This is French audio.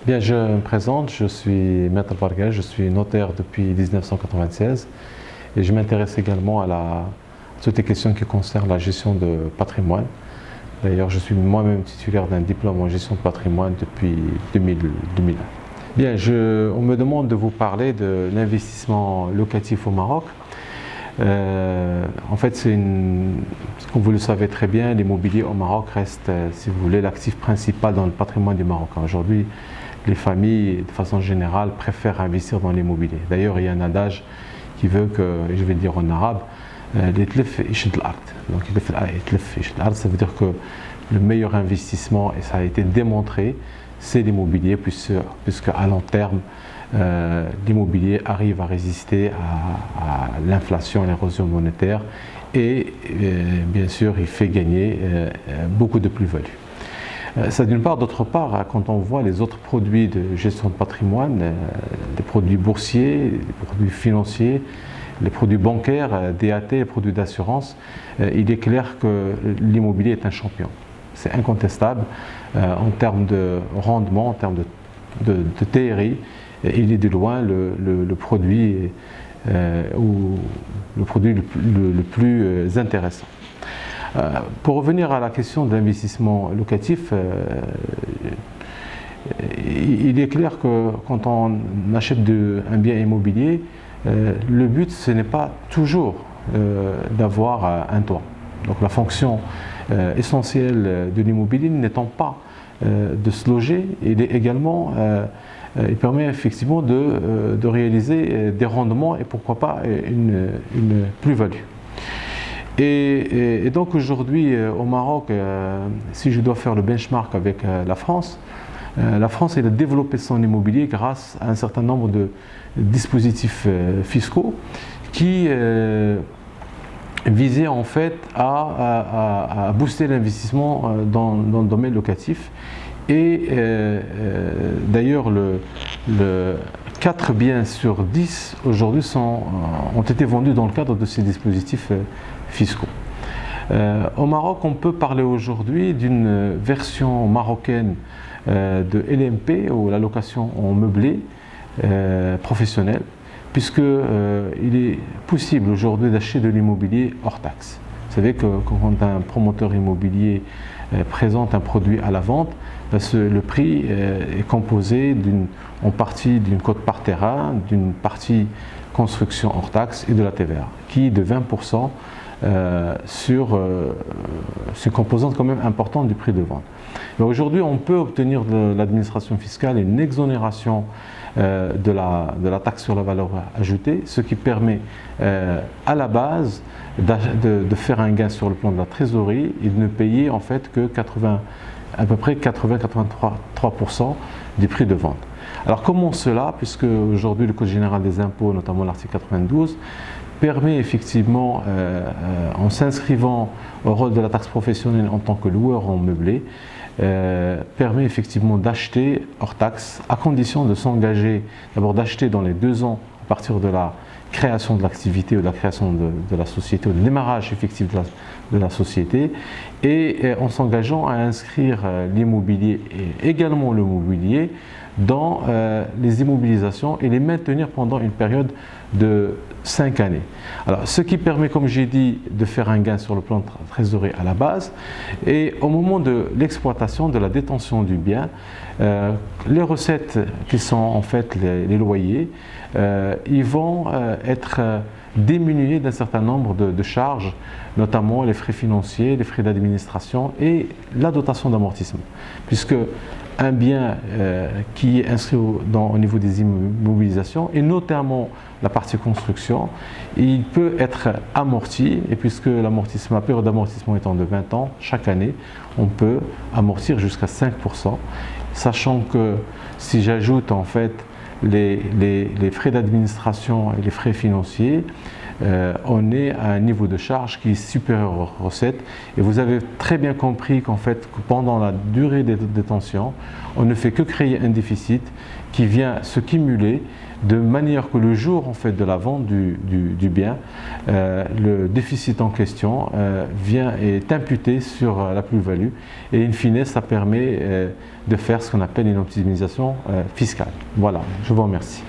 Bien, je me présente, je suis Maître Barguel, je suis notaire depuis 1996 et je m'intéresse également à toutes les questions qui concernent la gestion de patrimoine. D'ailleurs, je suis moi-même titulaire d'un diplôme en gestion de patrimoine depuis 2001. Bien, on me demande de vous parler de l'investissement locatif au Maroc. En fait, comme vous le savez très bien, l'immobilier au Maroc reste, si vous voulez, l'actif principal dans le patrimoine du Maroc. Aujourd'hui, les familles, de façon générale, préfèrent investir dans l'immobilier. D'ailleurs, il y a un adage qui veut que, je vais le dire en arabe, donc ça veut dire que le meilleur investissement, et ça a été démontré, c'est l'immobilier, puisque à long terme, l'immobilier arrive à résister à l'inflation et l'érosion monétaire et bien sûr il fait gagner beaucoup de plus-value. Ça d'une part, d'autre part, quand on voit les autres produits de gestion de patrimoine, les produits boursiers, les produits financiers, les produits bancaires, DAT, les produits d'assurance, il est clair que l'immobilier est un champion. C'est incontestable en termes de rendement, en termes de TRI. Il est de loin le produit le plus intéressant. Pour revenir à la question de l'investissement locatif, il est clair que quand on achète un bien immobilier, le but ce n'est pas toujours d'avoir un toit. Donc la fonction essentielle de l'immobilier n'étant pas de se loger, il est également il permet effectivement de réaliser des rendements et pourquoi pas une plus-value. Et donc aujourd'hui au Maroc, si je dois faire le benchmark avec la France elle a développé son immobilier grâce à un certain nombre de dispositifs fiscaux qui visaient en fait à booster l'investissement dans le domaine locatif. Et d'ailleurs, 4 biens sur 10 aujourd'hui ont été vendus dans le cadre de ces dispositifs fiscaux. Au Maroc, on peut parler aujourd'hui d'une version marocaine de LMP, ou la location en meublé professionnel, puisqu'il est possible aujourd'hui d'acheter de l'immobilier hors taxe. Vous savez que quand un promoteur immobilier présente un produit à la vente, le prix est composé en partie d'une cote par terrain, d'une partie construction hors taxe et de la TVA, qui est de 20% sur une composante quand même importante du prix de vente. Aujourd'hui, on peut obtenir de l'administration fiscale une exonération de la taxe sur la valeur ajoutée, ce qui permet à la base de faire un gain sur le plan de la trésorerie et de ne payer en fait que à peu près 80-83% du prix de vente. Alors comment cela, puisque aujourd'hui le Code général des impôts, notamment l'article 92, permet effectivement, en s'inscrivant au rôle de la taxe professionnelle en tant que loueur en meublé, permet effectivement d'acheter hors taxe, à condition de s'engager, d'abord d'acheter dans les 2 ans à partir de la création de l'activité ou de la création de la société, ou de démarrage effectif de la société, et en s'engageant à inscrire l'immobilier et également le mobilier dans les immobilisations et les maintenir pendant une période de 5 années. Alors, ce qui permet, comme j'ai dit, de faire un gain sur le plan de trésorerie à la base, et au moment de l'exploitation, de la détention du bien, les recettes qui sont en fait les loyers, ils vont être diminués d'un certain nombre de charges, notamment les frais financiers, les frais d'administration et la dotation d'amortissement, puisque un bien qui est inscrit au niveau des immobilisations, et notamment la partie construction, il peut être amorti, et puisque la période d'amortissement étant de 20 ans, chaque année, on peut amortir jusqu'à 5%, sachant que si j'ajoute en fait les frais d'administration et les frais financiers, on est à un niveau de charge qui est supérieur aux recettes, et vous avez très bien compris qu'en fait, pendant la durée de détention, on ne fait que créer un déficit qui vient se cumuler de manière que le jour en fait, de la vente du bien, le déficit en question est imputé sur la plus-value et in fine ça permet de faire ce qu'on appelle une optimisation fiscale. Voilà, je vous remercie.